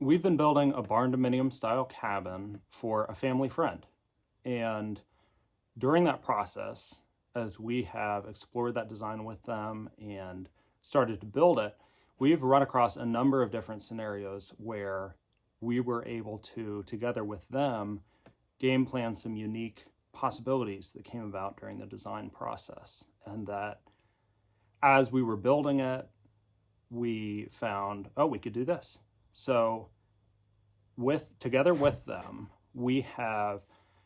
we've been building a Barndominium style cabin for a family friend. And during that process, as we have explored that design with them and started to build it, we've run across a number of different scenarios where we were able to, together with them, game plan some unique possibilities that came about during the design process. And that as we were building it, we found, oh, we could do this. So together with them, we have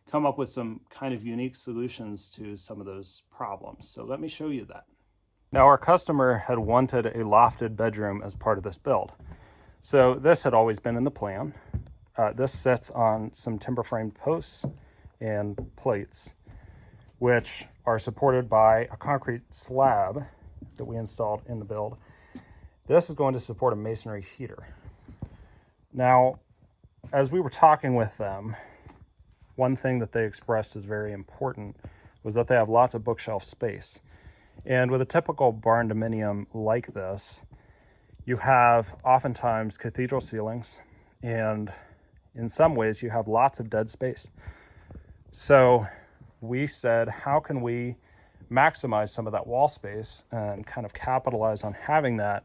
come up with some kind of unique solutions to some of those problems. So let me show you that. Now, our customer had wanted a lofted bedroom as part of this build. So this had always been in the plan. This sits on some timber frame posts and plates, which are supported by a concrete slab that we installed in the build. This is going to support a masonry heater. Now, as we were talking with them, one thing that they expressed as very important was that they have lots of bookshelf space. And with a typical Barndominium like this, you have oftentimes cathedral ceilings, and in some ways you have lots of dead space. So we said, how can we maximize some of that wall space and kind of capitalize on having that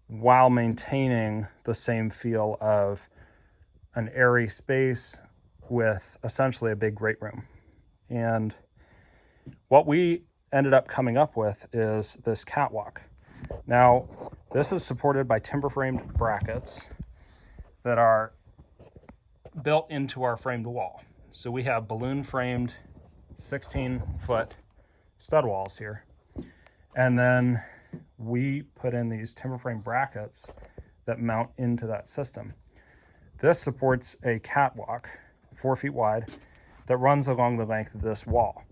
while maintaining the same feel of an airy space with essentially a big great room. And what we ended up coming up with is this catwalk. Now, this is supported by timber framed brackets that are built into our framed wall. So we have balloon framed 16-foot stud walls here. And then we put in these timber frame brackets that mount into that system. This supports a catwalk 4 feet wide that runs along the length of this wall.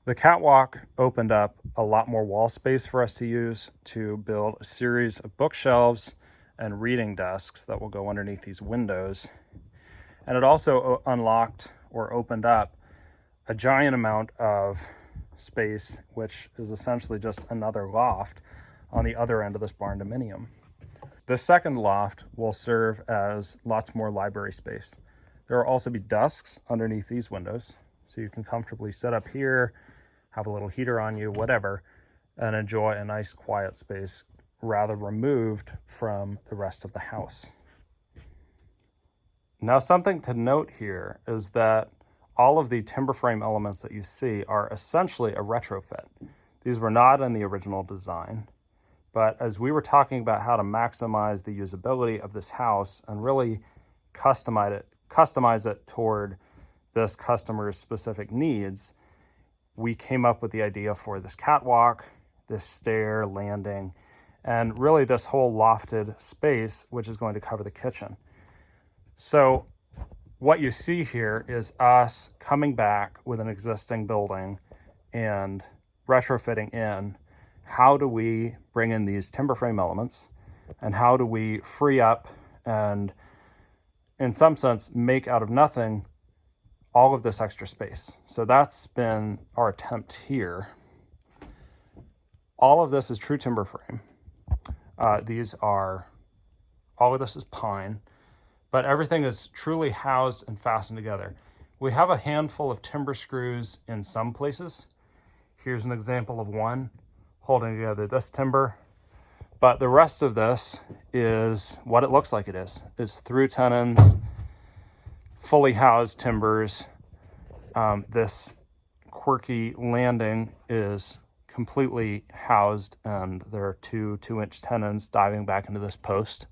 The catwalk opened up a lot more wall space for us to use to build a series of bookshelves and reading desks that will go underneath these windows. And it also unlocked or opened up a giant amount of space, which is essentially just another loft on the other end of this Barndominium. The second loft will serve as lots more library space. There will also be desks underneath these windows, so you can comfortably sit up here, have a little heater on you, whatever, and enjoy a nice quiet space rather removed from the rest of the house. Now, something to note here is that all of the timber frame elements that you see are essentially a retrofit. These were not in the original design. But as we were talking about how to maximize the usability of this house and really customize it toward this customer's specific needs, we came up with the idea for this catwalk, this stair landing, and really this whole lofted space, which is going to cover the kitchen. So what you see here is us coming back with an existing building and retrofitting in. How do we bring in these timber frame elements, and how do we free up and, in some sense, make out of nothing all of this extra space? So that's been our attempt here. All of this is true timber frame. All of this is pine, but everything is truly housed and fastened together. We have a handful of timber screws in some places. Here's an example of one holding together this timber, but the rest of this is what it looks like it is. It's through tenons, fully housed timbers. This quirky landing is completely housed, and there are two 2-inch tenons diving back into this post.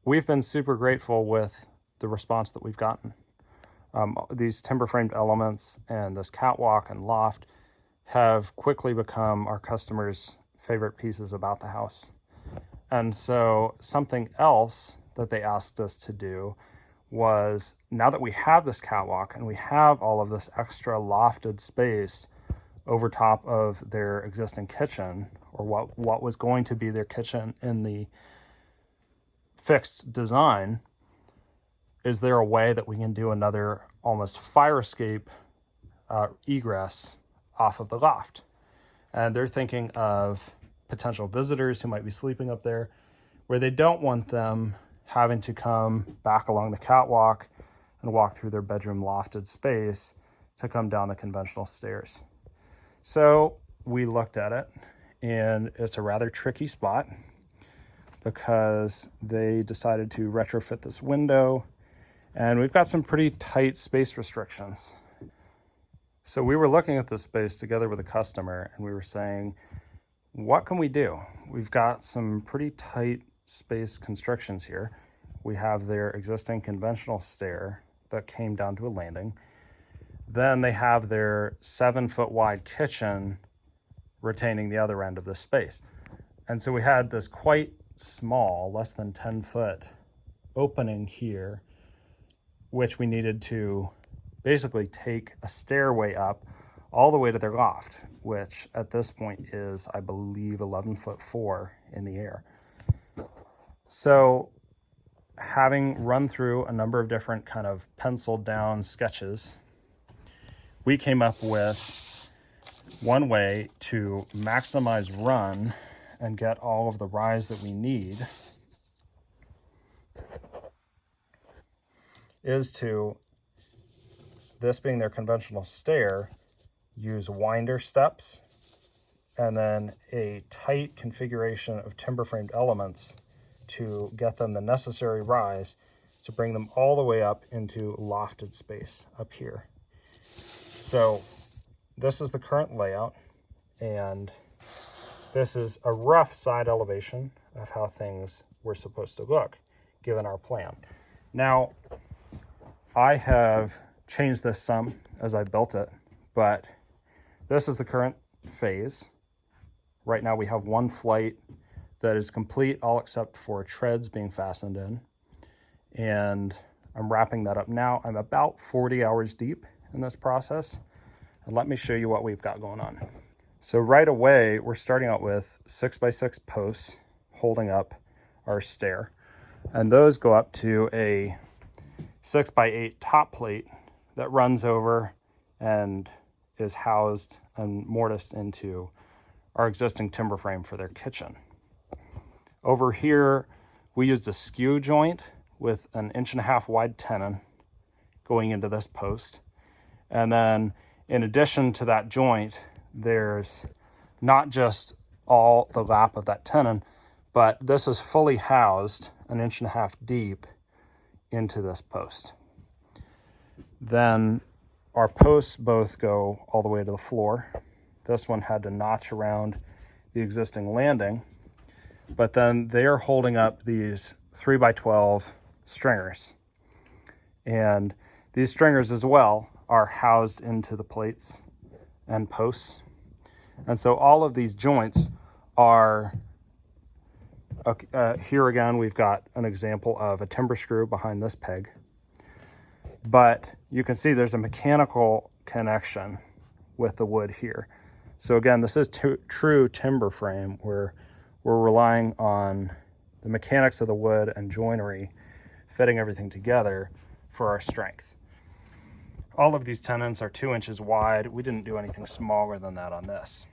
We've been super grateful with the response that we've gotten. These timber framed elements and this catwalk and loft have quickly become our customers' favorite pieces about the house. And so something else that they asked us to do was, now that we have this catwalk and we have all of this extra lofted space over top of their existing kitchen, or what was going to be their kitchen in the fixed design, is there a way that we can do another almost fire escape egress off of the loft? And they're thinking of potential visitors who might be sleeping up there. where they don't want them having to come back along the catwalk and walk through their bedroom lofted space to come down the conventional stairs. So we looked at it, and it's a rather tricky spot because they decided to retrofit this window, and we've got some pretty tight space restrictions. So we were looking at this space together with a customer, and we were saying, what can we do? We've got some pretty tight space constrictions here. We have their existing conventional stair that came down to a landing. Then they have their 7-foot wide kitchen retaining the other end of the space. And so we had this quite small, less than 10-foot opening here, which we needed to basically take a stairway up all the way to their loft, which at this point is, I believe, 11'4" in the air. So having run through a number of different kind of penciled down sketches, we came up with one way to maximize run and get all of the rise that we need is to, this being their conventional stair, use winder steps and then a tight configuration of timber framed elements to get them the necessary rise to bring them all the way up into lofted space up here. So this is the current layout, and this is a rough side elevation of how things were supposed to look given our plan. Now, I have changed this some as I built it, but this is the current phase. Right now we have one flight that is complete, all except for treads being fastened in. And I'm wrapping that up now. I'm about 40 hours deep in this process. And let me show you what we've got going on. So right away, we're starting out with 6x6 posts holding up our stair. And those go up to a 6x8 top plate that runs over and is housed and mortised into our existing timber frame for their kitchen. Over here, we used a skew joint with an 1.5 wide tenon going into this post. And then in addition to that joint, there's not just all the lap of that tenon, but this is fully housed 1.5 deep into this post. Then our posts both go all the way to the floor. This one had to notch around the existing landing, but then they are holding up these 3x12 stringers. And these stringers as well are housed into the plates and posts. And so all of these joints are, here again, we've got an example of a timber screw behind this peg. But you can see there's a mechanical connection with the wood here. So again, this is true timber frame where we're relying on the mechanics of the wood and joinery fitting everything together for our strength. All of these tenons are 2 inches wide. We didn't do anything smaller than that on this.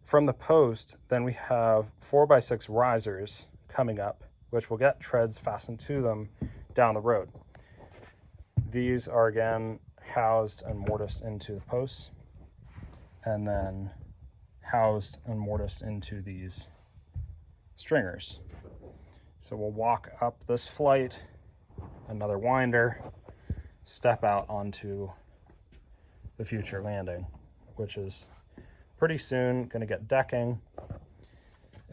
From the post, then we have 4x6 risers coming up, which will get treads fastened to them down the road. These are again housed and mortised into the posts, and then housed and mortised into these stringers. So we'll walk up this flight, another winder, step out onto the future landing, which is pretty soon going to get decking,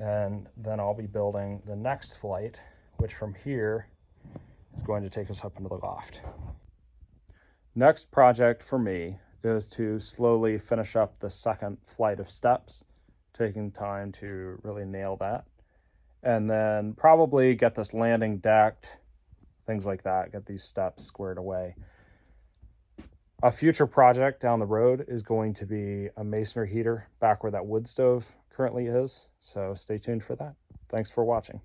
and then I'll be building the next flight, which from here is going to take us up into the loft. Next project for me is to slowly finish up the second flight of steps, taking time to really nail that, and then probably get this landing decked, things like that, get these steps squared away. A future project down the road is going to be a masonry heater back where that wood stove currently is, so stay tuned for that. Thanks for watching.